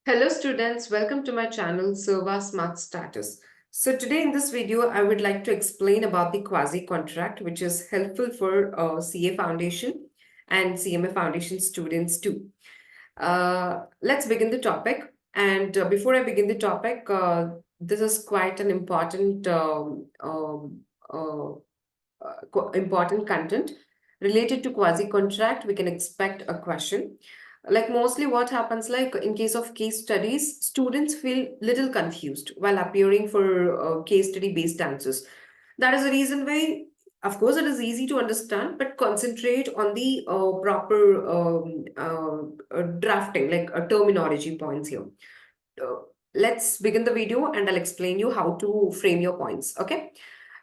Hello students, welcome to my channel sarvasmartstarters. So today in this video, I would like to explain about the quasi contract, which is helpful for CA Foundation and CMA Foundation students too. Let's begin the topic. And before I begin the topic, this is quite an important content related to quasi contract. We can expect a question. Like mostly what happens, like in case of case studies, students feel little confused while appearing for case study based answers. That is the reason why, of course, it is easy to understand, but concentrate on the proper drafting, like terminology points here. Uh, let's begin the video and I'll explain you how to frame your points. Okay.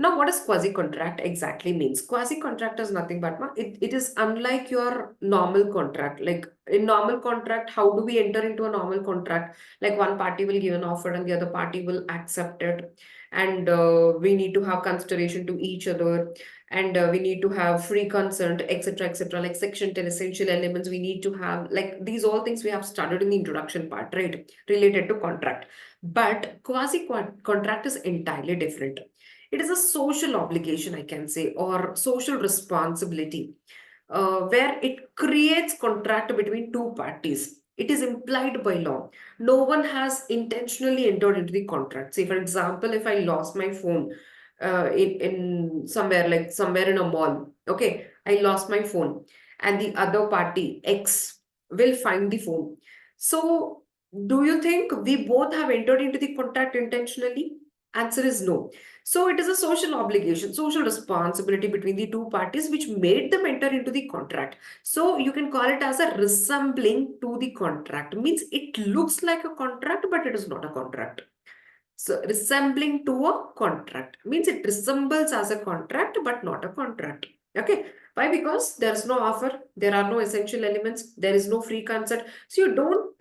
Now, what does quasi-contract exactly means? Quasi-contract is nothing but it is unlike your normal contract. Like in normal contract, how do we enter into a normal contract? Like one party will give an offer and the other party will accept it. And we need to have consideration to each other. And we need to have free consent, etc., etc. Like section 10 essential elements, we need to have like these all things we have studied in the introduction part, right? Related to contract. But quasi-contract is entirely different. It is a social obligation, I can say, or social responsibility, where it creates contract between two parties. It is implied by law. No one has intentionally entered into the contract. Say, for example, if I lost my phone in somewhere, like somewhere in a mall, okay, I lost my phone, and the other party, X, will find the phone. So, do you think we both have entered into the contract intentionally? Answer is no. So it is a social obligation, social responsibility between the two parties which made them enter into the contract. So you can call it as a resembling to the contract. Means it looks like a contract, but it is not a contract. So resembling to a contract means it resembles as a contract, but not a contract. Okay. Why? Because there is no offer, there are no essential elements, there is no free consent. So you don't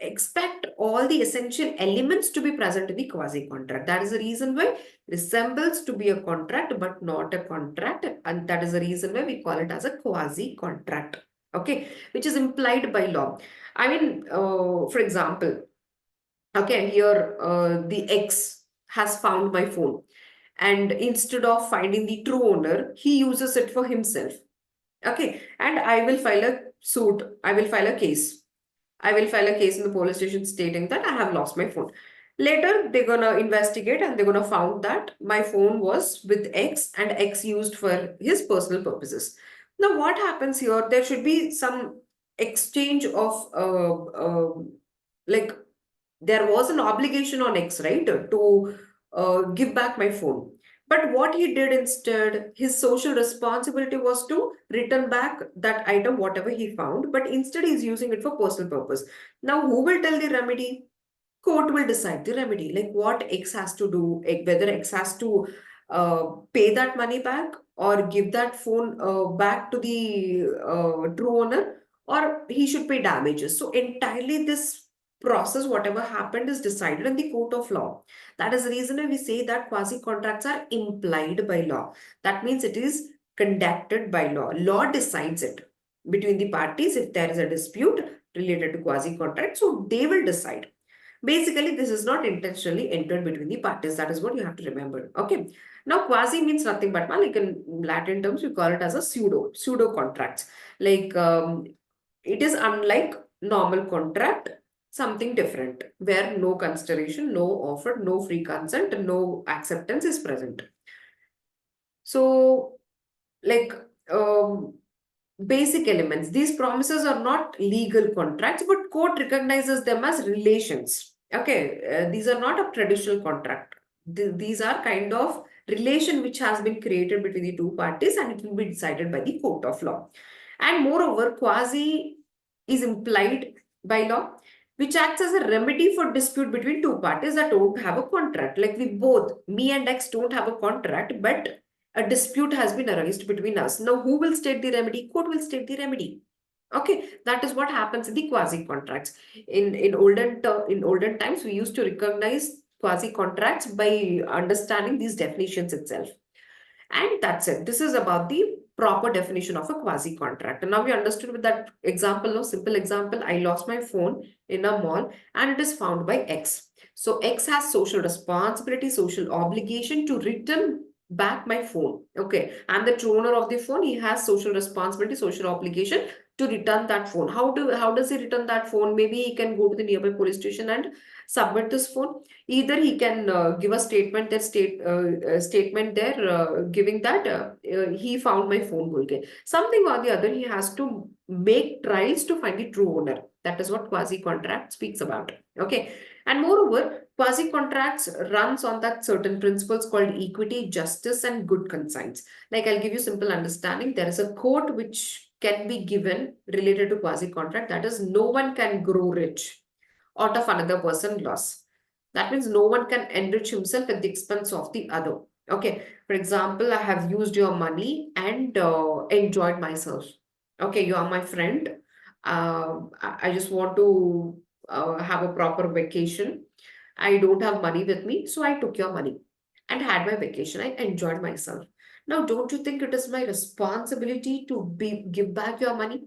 expect all the essential elements to be present in the quasi contract. That is the reason why resembles to be a contract but not a contract, and that is the reason why we call it as a quasi contract. Okay, which is implied by law. I mean, for example, okay, here the X has found my phone, and instead of finding the true owner, he uses it for himself. Okay, and I will file a suit, I will file a case. I will file a case in the police station stating that I have lost my phone. Later, they're gonna investigate and they're gonna found that my phone was with X and X used for his personal purposes. Now, what happens here? There should be some exchange of like there was an obligation on X, right, to give back my phone. But what he did instead, his social responsibility was to return back that item, whatever he found, but instead he's using it for personal purpose. Now, who will tell the remedy? Court will decide the remedy, like what X has to do, whether X has to pay that money back or give that phone back to the true owner, or he should pay damages. So entirely this process, whatever happened, is decided in the court of law. That is the reason why we say that quasi contracts are implied by law. That means it is conducted by law. Law decides it between the parties if there is a dispute related to quasi contract. So they will decide. Basically, this is not intentionally entered between the parties. That is what you have to remember. Okay. Now, quasi means nothing but, like in Latin terms, we call it as a pseudo contracts. Like it is unlike normal contract, something different, where no consideration, no offer, no free consent, no acceptance is present. So, like basic elements, these promises are not legal contracts, but court recognizes them as relations. Okay, these are not a traditional contract. These are kind of relation which has been created between the two parties and it will be decided by the court of law. And moreover, quasi is implied by law, which acts as a remedy for dispute between two parties that don't have a contract. Like we both, me and X, don't have a contract, but a dispute has been arised between us. Now, who will state the remedy? Court will state the remedy. Okay, that is what happens in the quasi contracts. In olden times, we used to recognize quasi contracts by understanding these definitions itself. And that's it. This is about the proper definition of a quasi contract. And now we understood with that example, no simple example. I lost my phone in a mall and it is found by X. So X has social responsibility, social obligation to return back my phone. Okay. And the true owner of the phone, he has social responsibility, social obligation to return that phone. How does he return that phone? Maybe he can go to the nearby police station and submit this phone. Either he can give a statement that statement there giving that he found my phone bolke. Something or the other, he has to make trials to find the true owner. That is what quasi contract speaks about. Okay. And moreover, quasi contracts runs on that certain principles called equity, justice, and good conscience. Like I'll give you simple understanding. There is a quote which can be given related to quasi contract. That is, no one can grow rich out of another person loss. That means no one can enrich himself at the expense of the other. Okay. For example, I have used your money and enjoyed myself. Okay, you are my friend. I just want to have a proper vacation. I don't have money with me, so I took your money and had my vacation. I enjoyed myself. Now, don't you think it is my responsibility to give back your money?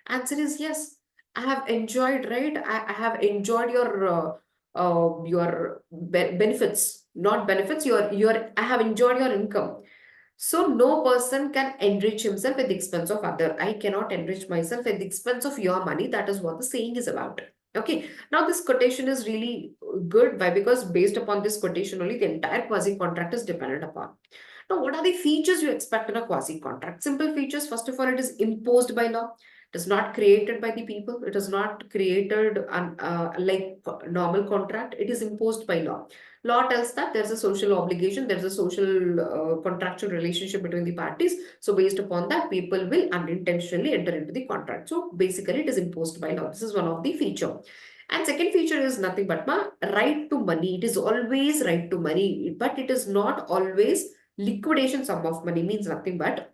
Answer is yes. I have enjoyed, right? I have enjoyed your benefits, not benefits. Your I have enjoyed your income. So no person can enrich himself at the expense of other. I cannot enrich myself at the expense of your money. That is what the saying is about. Okay. Now this quotation is really good. Why? Because based upon this quotation only, the entire quasi contract is dependent upon. Now, what are the features you expect in a quasi contract? Simple features. First of all, it is imposed by law. It is not created by the people. It is not created like normal contract. It is imposed by law. Law tells that there's a social obligation, there's a social contractual relationship between the parties. So based upon that, people will unintentionally enter into the contract. So basically, it is imposed by law. This is one of the feature. And second feature is nothing but right to money. It is always right to money, but it is not always liquidation sum of money. Means nothing but,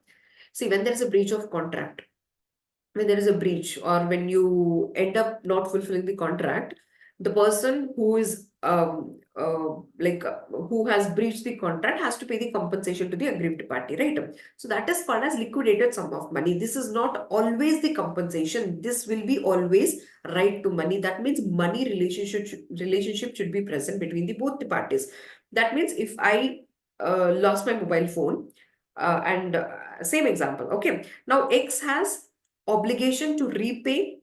see, when there is a breach of contract, when there is a breach or when you end up not fulfilling the contract, the person who is who has breached the contract has to pay the compensation to the aggrieved party, right? So that is called as liquidated sum of money. This is not always the compensation. This will be always right to money. That means money relationship should be present between the both the parties. That means if I lost my mobile phone and same example, okay. Now X has obligation to repay,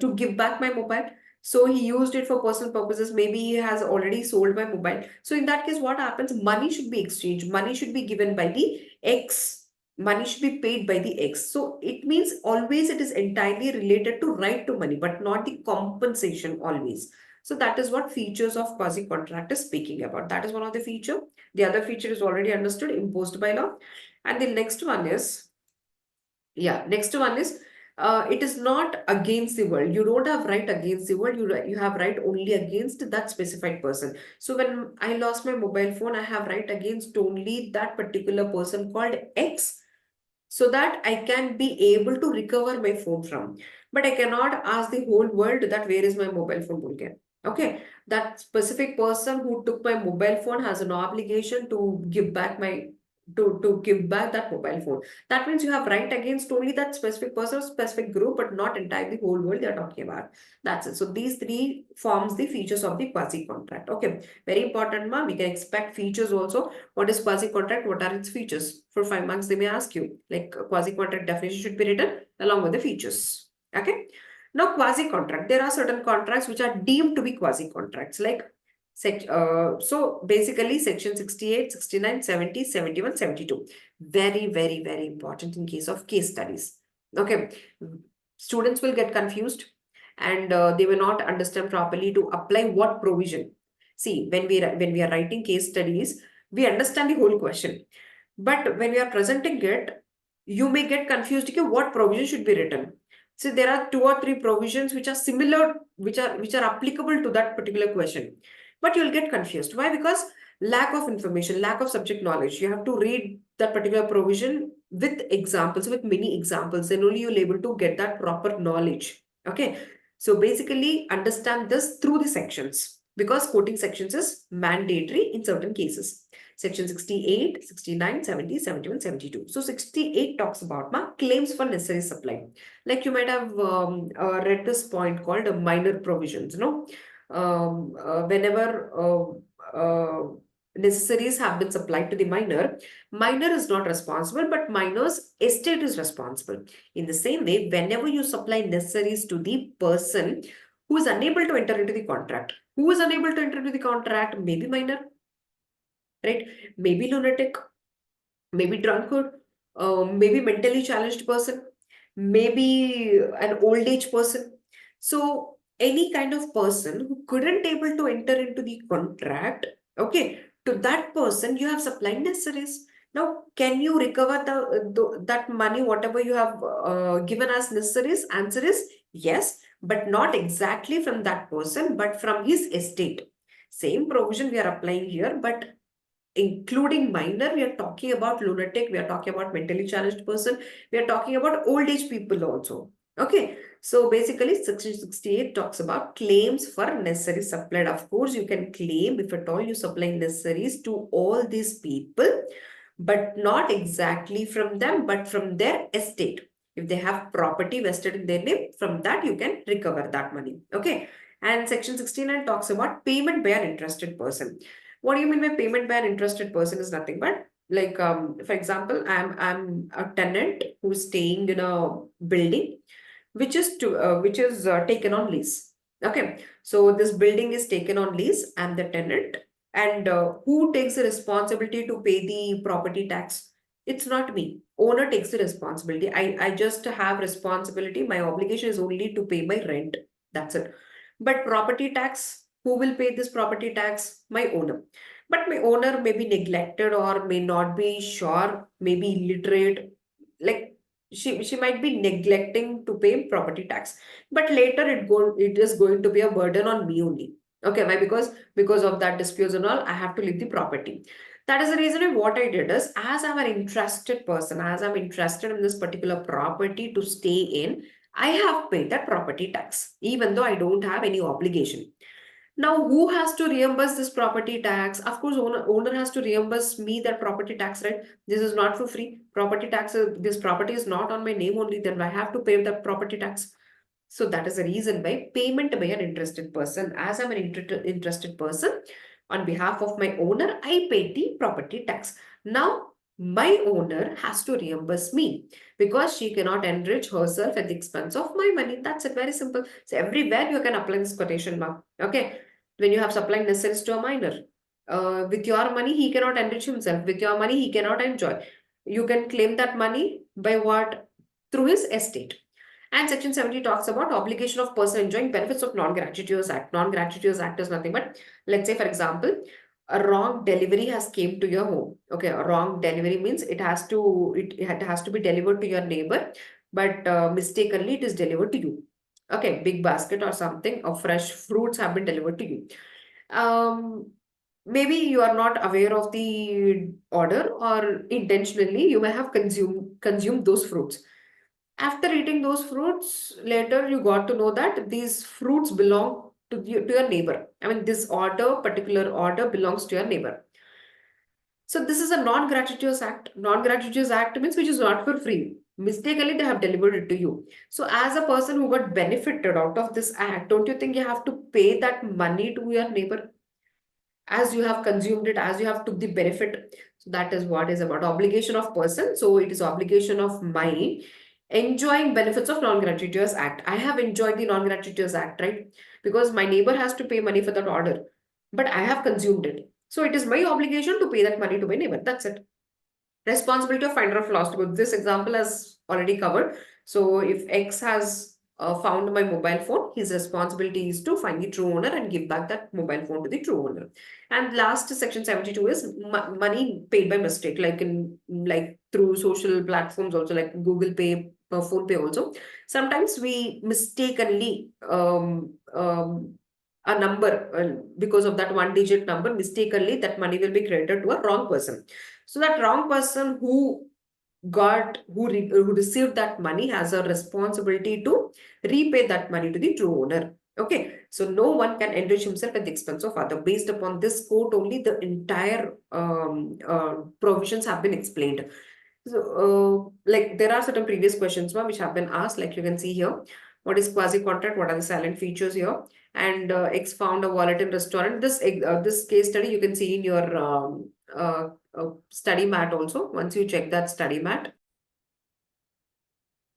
to give back my mobile. So he used it for personal purposes. Maybe he has already sold my mobile. So in that case, what happens? Money should be exchanged. Money should be given by the X. Money should be paid by the X. So it means always it is entirely related to right to money, but not the compensation always. So that is what features of quasi contract is speaking about. That is one of the feature. The other feature is already understood, imposed by law. And the next one is, next one is it is not against the world. You don't have right against the world. You have right only against that specified person. So when I lost my mobile phone, I have right against only that particular person called X, so that I can be able to recover my phone from. But I cannot ask the whole world that where is my mobile phone, Bulgarian. Okay, that specific person who took my mobile phone has an obligation to give back my to give back that mobile phone. That means you have right against only that specific person, specific group, but not entirely whole world they are talking about. That's it. So these three forms the features of the quasi contract. Okay, very important, ma. We can expect features also. What is quasi-contract? What are its features? For 5 marks, they may ask you, like quasi-contract definition should be written along with the features. Okay. Now, quasi-contract. There are certain contracts which are deemed to be quasi-contracts, like so basically section 68, 69, 70, 71, 72. Very, very, very important in case of case studies. Okay. Students will get confused and they will not understand properly to apply what provision. See, when we are writing case studies, we understand the whole question. But when we are presenting it, you may get confused. Okay, what provision should be written? So there are 2 or 3 provisions which are similar, which are applicable to that particular question. But you'll get confused. Why? Because lack of information, lack of subject knowledge. You have to read that particular provision with examples, with many examples, then only you'll able to get that proper knowledge. Okay. So basically understand this through the sections. because quoting sections is mandatory in certain cases. Section 68, 69, 70, 71, 72. So 68 talks about claims for necessary supply. Like you might have read this point called minor provisions, no? Whenever necessaries have been supplied to the minor, minor is not responsible, but minor's estate is responsible. In the same way, whenever you supply necessaries to the person who is unable to enter into the contract, who is unable to enter into the contract, maybe minor, right? Maybe lunatic, maybe drunkard, maybe mentally challenged person, maybe an old age person. So any kind of person who couldn't able to enter into the contract, okay, to that person you have supplied necessaries. Now, can you recover that money, whatever you have given as necessaries? Answer is yes, but not exactly from that person, but from his estate. Same provision we are applying here, but including minor, we are talking about lunatic, we are talking about mentally challenged person, we are talking about old age people also. Okay, so basically section 68 talks about claims for necessary supplied. Of course, you can claim if at all you supply necessaries to all these people, but not exactly from them, but from their estate. If they have property vested in their name, from that you can recover that money. Okay, and section 69 talks about payment by an interested person. What do you mean by payment by an interested person is nothing but like for example, I'm a tenant who's staying in a building which is taken on lease. Okay, so this building is taken on lease. I'm the tenant, and who takes the responsibility to pay the property tax? It's not me. Owner takes the responsibility. I just have responsibility. My obligation is only to pay my rent. That's it. But property tax, who will pay this property tax? My owner. But my owner may be neglected or may not be sure, maybe illiterate. Like she might be neglecting to pay property tax, but later it is going to be a burden on me only. Okay, why? Because of that disputes and all, I have to leave the property. That is the reason why what I did is, as I'm an interested person, as I'm interested in this particular property to stay in, I have paid that property tax even though I don't have any obligation. Now, who has to reimburse this property tax? Of course, owner has to reimburse me that property tax, right? This is not for free. Property tax, this property is not on my name only, then I have to pay that property tax. So that is the reason why payment by an interested person. As I'm an interested person, on behalf of my owner, I pay the property tax. Now, my owner has to reimburse me because she cannot enrich herself at the expense of my money. That's it, very simple. So everywhere you can apply this quotation mark. Okay, when you have supplying necessaries to a minor, with your money he cannot enrich himself. With your money he cannot enjoy. You can claim that money by what? Through his estate. And section 70 talks about obligation of person enjoying benefits of non-gratuitous act. Non-gratuitous act is nothing but, let's say for example, a wrong delivery has came to your home. Okay, a wrong delivery means it has to be delivered to your neighbor, but mistakenly it is delivered to you. Okay, big basket or something of fresh fruits have been delivered to you. Um, maybe you are not aware of the order, or intentionally you may have consumed those fruits. After eating those fruits, later you got to know that these fruits belong to your neighbor. I mean, this particular order belongs to your neighbor. So this is a non-gratuitous act. Non-gratuitous act means which is not for free. Mistakenly they have delivered it to you. So as a person who got benefited out of this act, don't you think you have to pay that money to your neighbor? As you have consumed it, as you have took the benefit. So that is what is about obligation of person. So it is obligation of mine enjoying benefits of non-gratuitous act. I have enjoyed the non-gratuitous act, right? Because my neighbor has to pay money for that order, but I have consumed it. So it is my obligation to pay that money to my neighbor. That's it. Responsibility of finder of lost goods. This example has already covered. So if X has found my mobile phone, his responsibility is to find the true owner and give back that mobile phone to the true owner. And last section 72 is money paid by mistake, like through social platforms also, like Google Pay, Phone Pay also. Sometimes we mistakenly a number, because of that one digit number, mistakenly that money will be credited to a wrong person. So that wrong person who received that money has a responsibility to repay that money to the true owner. Okay, so no one can enrich himself at the expense of other. Based upon this quote only, the entire provisions have been explained. So, like there are certain previous questions which have been asked, like you can see here. What is quasi-contract? What are the silent features here? And X found a wallet in restaurant. This case study you can see in your study mat also. Once you check that study mat.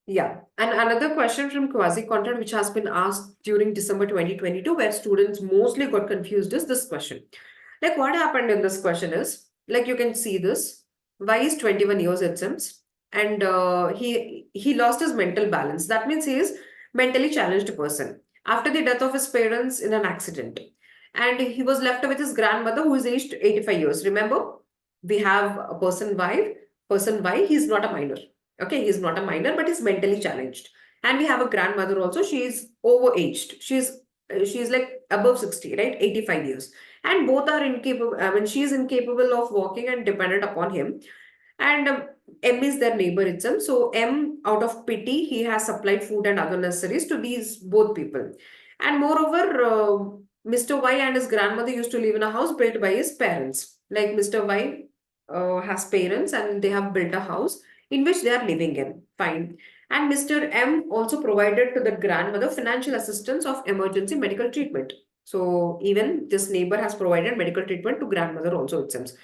Yeah, and another question from quasi-content which has been asked during December 2022, where students mostly got confused, is this question. Like what happened in this question is, like you can see this, Y is 21 years it seems, and he lost his mental balance. That means he is mentally challenged person after the death of his parents in an accident, and he was left with his grandmother who is aged 85 years. Remember, we have a person Y. He's not a minor. Okay, he's not a minor, but he's mentally challenged. And we have a grandmother also. She is overaged. She's like above 60, right? 85 years. And both are incapable. I mean, she is incapable of walking and dependent upon him. And M is their neighbor itself. So M, out of pity, he has supplied food and other necessaries to these both people. And moreover, Mr. Y and his grandmother used to live in a house built by his parents. Like Mr. Y has parents and they have built a house in which they are living in. Fine. And Mr. M also provided to the grandmother financial assistance of emergency medical treatment. So even this neighbor has provided medical treatment to grandmother also, it seems.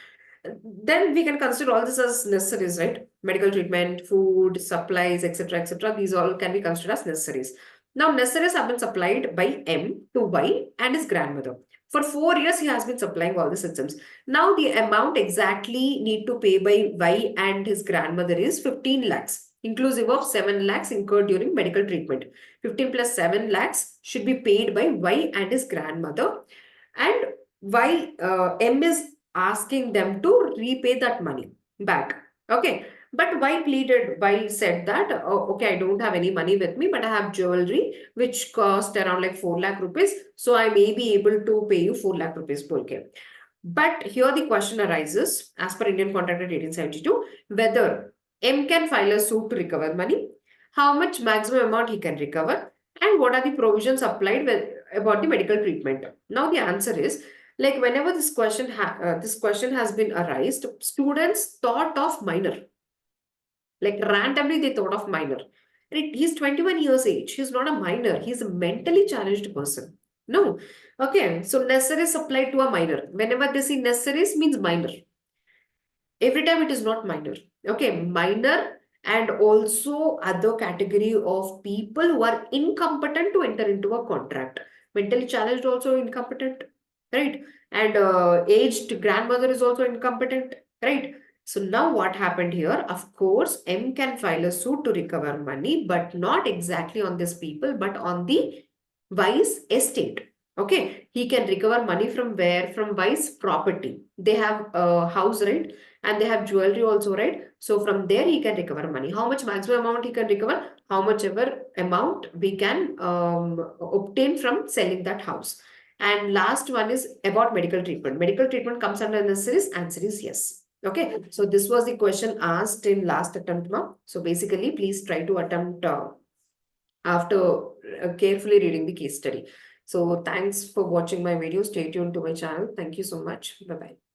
Then we can consider all this as necessaries, right? Medical treatment, food, supplies, etc., etc. These all can be considered as necessaries. Now, necessaries have been supplied by M to Y and his grandmother. For 4 years, he has been supplying all the systems. Now, the amount exactly need to pay by Y and his grandmother is 15 lakhs, inclusive of 7 lakhs incurred during medical treatment. 15 plus 7 lakhs should be paid by Y and his grandmother. And Y M is asking them to repay that money back. Okay. But why pleaded, why said that, oh, okay, I don't have any money with me, but I have jewelry which cost around like 4 lakh rupees. So I may be able to pay you 4 lakh rupees. Okay. But here the question arises, as per Indian Contract Act 1872, whether M can file a suit to recover money, how much maximum amount he can recover, and what are the provisions applied about the medical treatment. Now the answer is, like whenever this question has been arised, students thought of minor, like randomly they thought of minor. He's 21 years age. He's not a minor. He's a mentally challenged person. No. Okay. So necessaries applied to a minor. Whenever they see necessaries means minor. Every time it is not minor. Okay. Minor and also other category of people who are incompetent to enter into a contract. Mentally challenged also incompetent. Right. And aged grandmother is also incompetent. Right. So now what happened here? Of course, M can file a suit to recover money, but not exactly on these people, but on the Y's estate. Okay, he can recover money from where? From Y's property. They have a house, right? And they have jewelry also, right? So from there he can recover money. How much maximum amount he can recover? How much ever amount we can obtain from selling that house. And last one is about medical treatment. Medical treatment comes under necessaries. Answer is yes. Okay, so this was the question asked in last attempt now. So basically, please try to attempt after carefully reading the case study. So thanks for watching my video. Stay tuned to my channel. Thank you so much. Bye-bye.